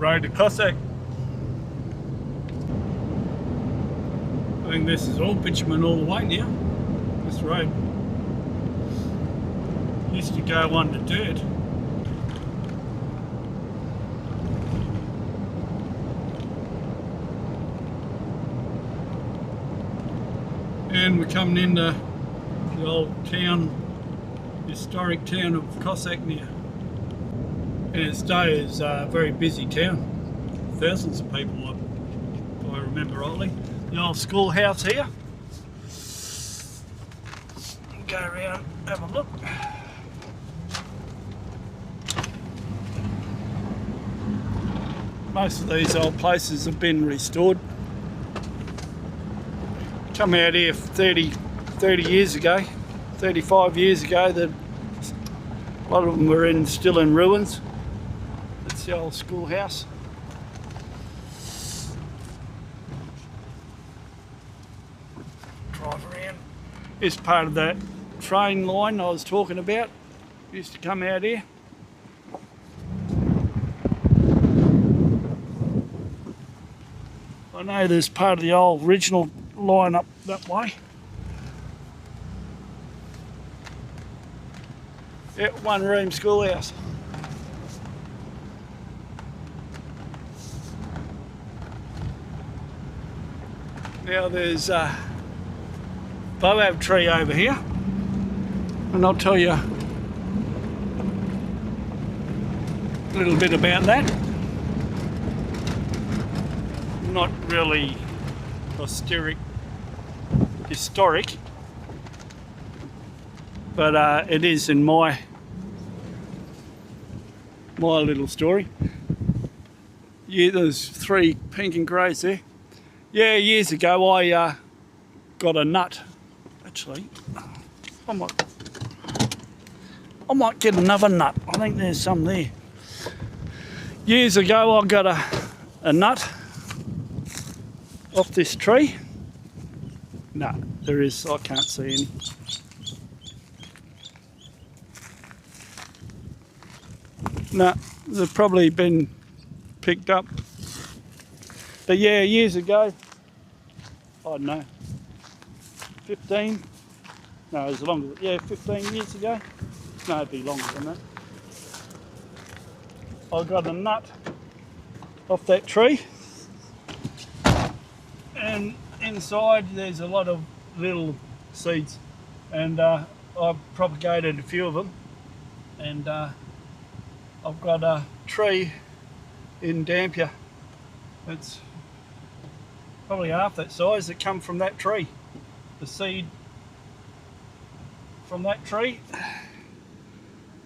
road to Cossack. I think this is all bitumen all the way now, this road. Used to go on to dirt. And we're coming into the old town, historic town of Cossack now. And its day is a very busy town. Thousands of people, if I remember rightly. The old schoolhouse here. Go around, have a look. Most of these old places have been restored. Come out here 30 years ago, 35 years ago, a lot of them were still in ruins. That's the old schoolhouse. Drive around. It's part of that train line I was talking about. Used to come out here. I know there's part of the old original line up that way. Yeah, one room schoolhouse. Now there's a baobab tree over here, and I'll tell you a little bit about that. Not really historic, but it is in my little story. Yeah, there's 3 pink and greys there. Yeah, years ago I got a nut. Actually, I might get another nut. I think there's some there. Years ago I got a nut off this tree. No, there is, I can't see any. No, they've probably been picked up. But yeah, years ago, I don't know, 15, no, it was longer, yeah, 15 years ago. No, it'd be longer than that. I got a nut off that tree. And inside there's a lot of little seeds, and I've propagated a few of them, and I've got a tree in Dampier that's probably half that size that come from that tree. The seed from that tree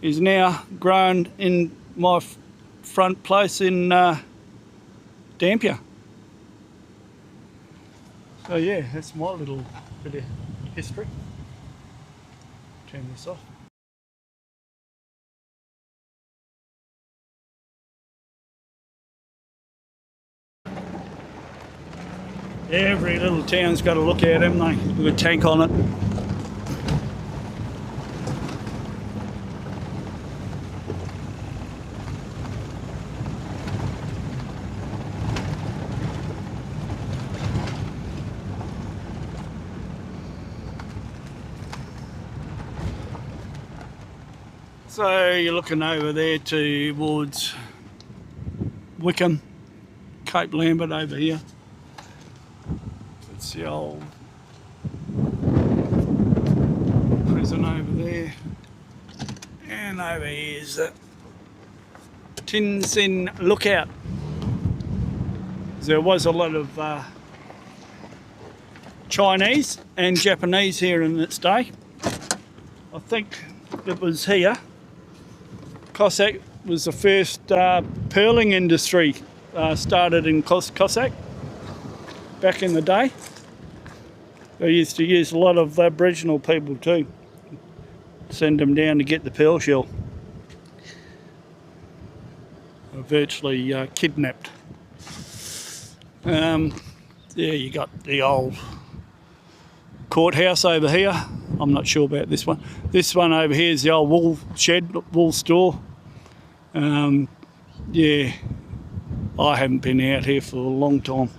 is now grown in my front place in Dampier. So yeah, that's my little bit of history. Turn this off. Every little town's got a look at, haven't they? With a tank on it. So you're looking over there towards Wickham, Cape Lambert over here. It's the old prison over there. And over here is the Tins Inn Lookout. There was a lot of Chinese and Japanese here in its day. I think it was here. Cossack was the first pearling industry started in Cossack back in the day. They used to use a lot of Aboriginal people too. Send them down to get the pearl shell. They were virtually kidnapped. Yeah, you got the old courthouse over here. I'm not sure about this one. This one over here is the old wool shed, wool store. Yeah, I haven't been out here for a long time.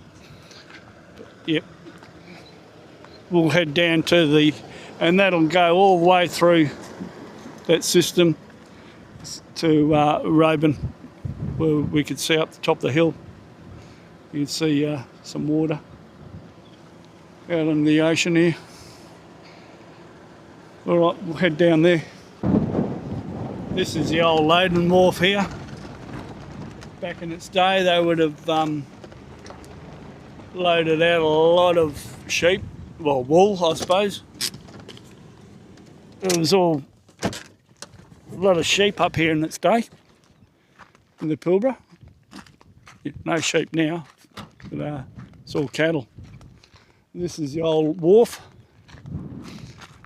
Yep. We'll head down to the, and that'll go all the way through that system to Roban, where we could see up the top of the hill. You can see some water out in the ocean here. All right, we'll head down there. This is the old loading wharf here. Back in its day, they would have loaded out a lot of sheep, well, wool, I suppose. It was all a lot of sheep up here in its day, in the Pilbara. No sheep now, but it's all cattle. This is the old wharf,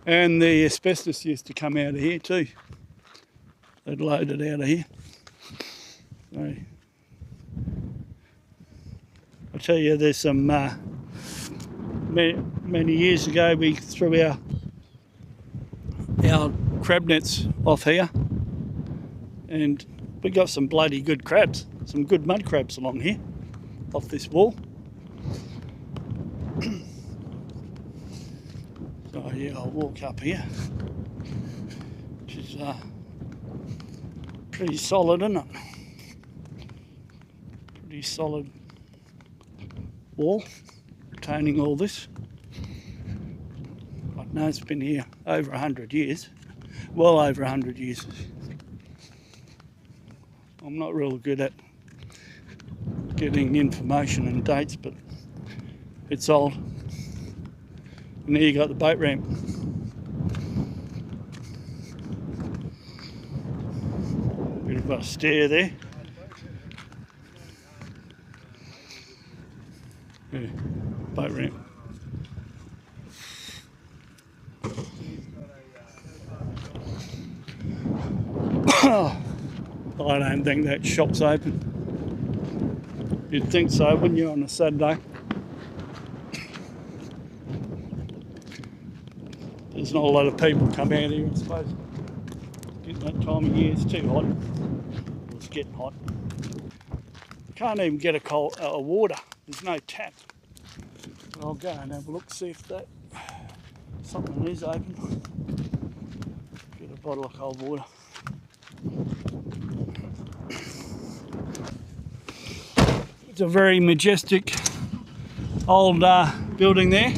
and the asbestos used to come out of here too. They'd load it out of here. So, I tell you, there's some many years ago we threw our crab nets off here, and we got some bloody good crabs, some good mud crabs along here off this wall. So yeah, I'll walk up here, which is pretty solid, isn't it? Pretty solid wall retaining all this. I know it's been here over 100 years, well over 100 years. I'm not real good at getting information and dates, but it's old. And there you got the boat ramp. Bit of a stair there. Yeah, boat ramp. I don't think that shop's open. You'd think so, wouldn't you, on a Saturday? There's not a lot of people come out here, I suppose. Getting that time of year, it's too hot. It's getting hot. Can't even get a water. There's no tap. But I'll go and have a look, see if that something is open. Get a bottle of cold water. It's a very majestic old building there.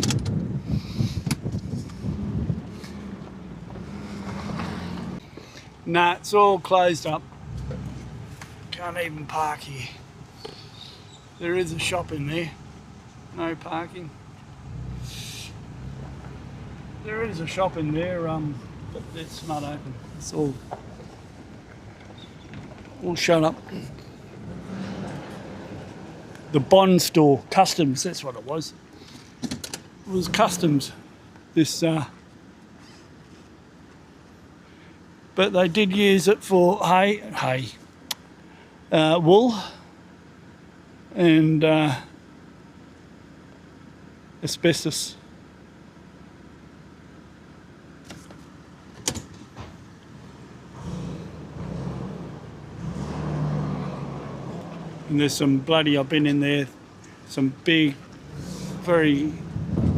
Nah, it's all closed up. Can't even park here. There is a shop in there. No parking. There is a shop in there, but it's not open. It's all shut up. The Bond store, Customs, that's what it was. It was Customs, this, but they did use it for wool and asbestos. And there's some bloody, I've been in there, some big, very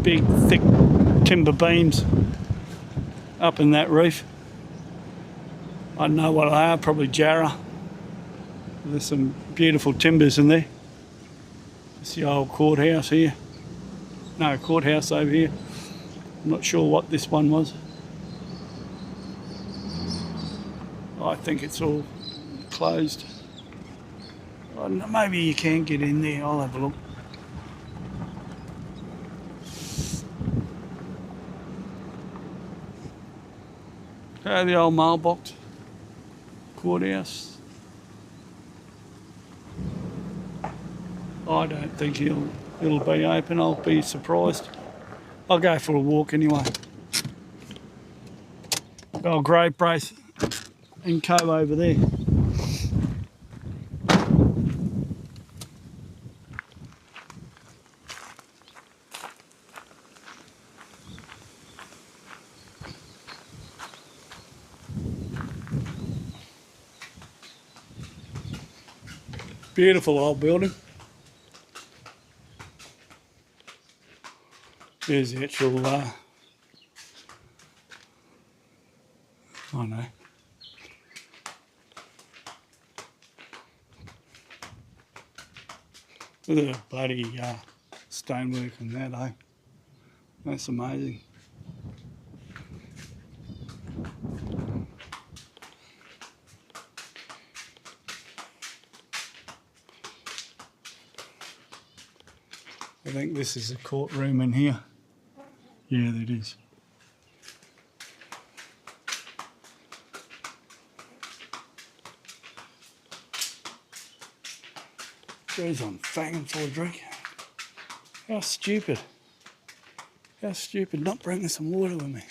big, thick timber beams up in that reef. I don't know what they are, probably jarrah. There's some beautiful timbers in there. It's the old courthouse here. No, courthouse over here. I'm not sure what this one was. I think it's all closed. I don't know, maybe you can get in there, I'll have a look. The old mailbox, courthouse. I don't think it'll be open, I'll be surprised. I'll go for a walk anyway. Old Grave Brace and Cove over there. Beautiful old building. There's the actual, I know. Look at the bloody stonework and that, eh? That's amazing. I think this is a courtroom in here. Yeah, that is. Jeez, I'm fagging for a drink. How stupid. How stupid not bringing some water with me.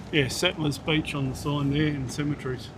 Yeah, Settlers Beach on the sign there and cemeteries.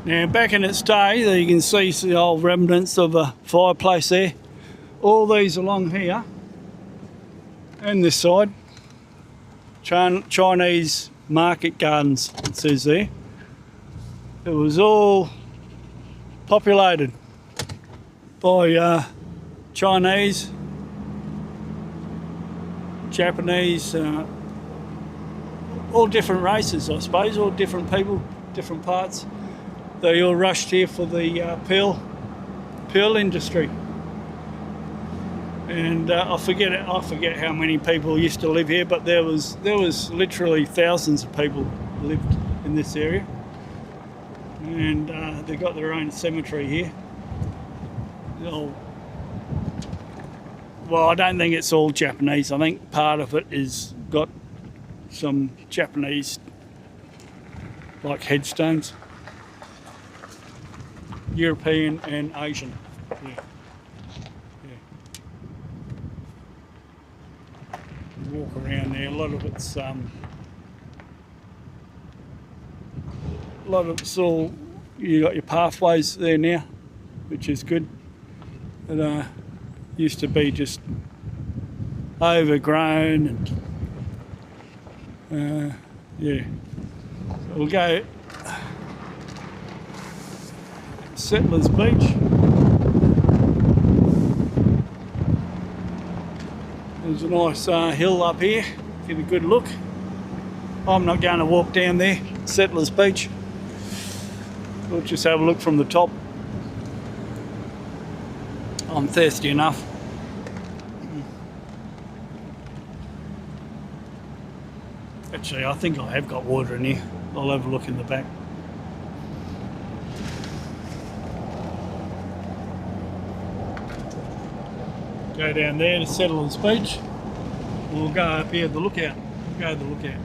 Now back in its day, there you can see the old remnants of a fireplace there. All these along here and this side, Chinese market gardens, it says there. It was all populated by Chinese, Japanese, all different races I suppose, all different people, different parts. They all rushed here for the pearl industry, and I forget how many people used to live here, but there was literally thousands of people lived in this area, and they got their own cemetery here. Well, I don't think it's all Japanese. I think part of it is got some Japanese like headstones. European and Asian. Yeah. Walk around there. A lot of it's all, you got your pathways there now, which is good. It used to be just overgrown and yeah. So we'll go Settlers Beach. There's a nice hill up here, get a good look. I'm not going to walk down there, Settlers Beach. We'll just have a look from the top. I'm thirsty enough. Actually, I think I have got water in here. I'll have a look in the back. Go down there to Settlers Beach. We'll go up here to the lookout. Go to the lookout.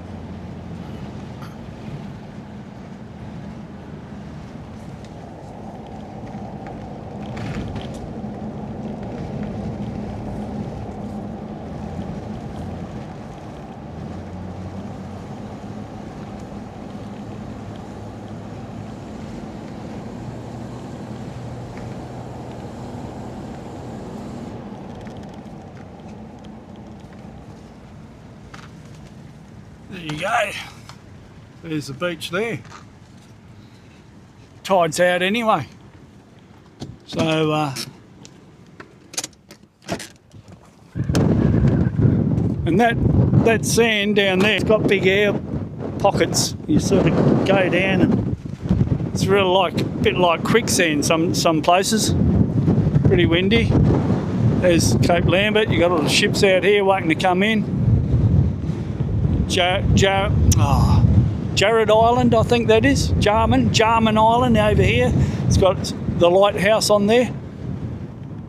There you go. There's the beach there. Tide's out anyway. So, and that sand down there, it's got big air pockets. You sort of go down and it's really like a bit like quicksand some places. Pretty windy. There's Cape Lambert. You've got all the ships out here waiting to come in. Jared Island, I think that is. Jarman Island over here. It's got the lighthouse on there,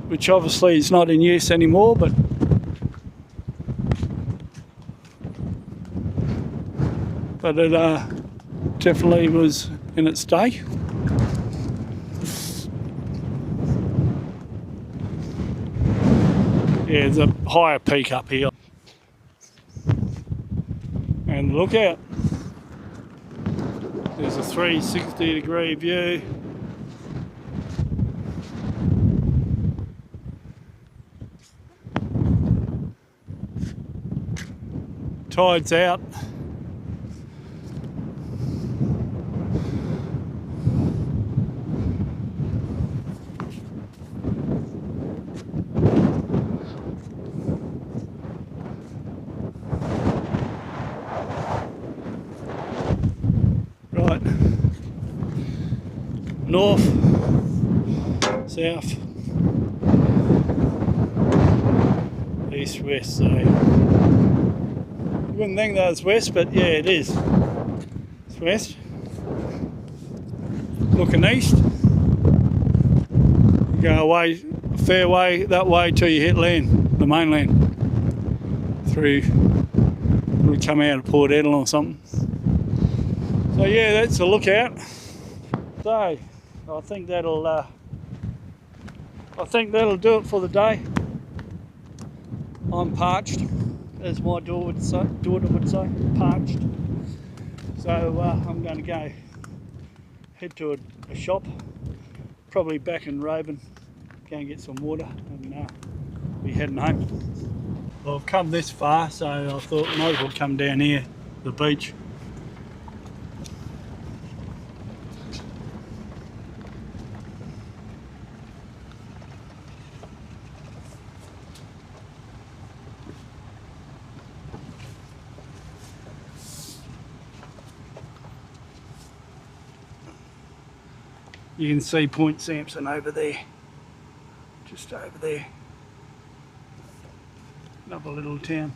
which obviously is not in use anymore, but it definitely was in its day. Yeah, there's a higher peak up here. And look out. There's a 360-degree view. Tide's out. Right. North, south, east, west. So you wouldn't think that was west, but yeah, it is. It's west. Looking east. You go away a fair way that way till you hit land, the mainland. Through, we come out of Port Edel or something. So yeah, that's a lookout. So I think that'll do it for the day. I'm parched, as my daughter would say, parched. So I'm going to go head to a shop, probably back in Raven, go and get some water, and be heading home. Well, I've come this far, so I thought I might as well come down here, the beach. You can see Point Sampson over there, just over there. Another little town.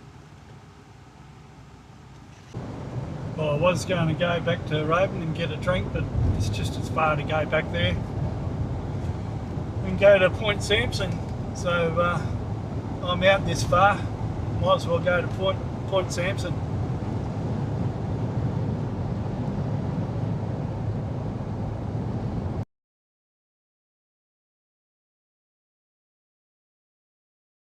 Well, I was going to go back to Raven and get a drink, but it's just as far to go back there. We can go to Point Sampson, so I'm out this far. Might as well go to Point Sampson.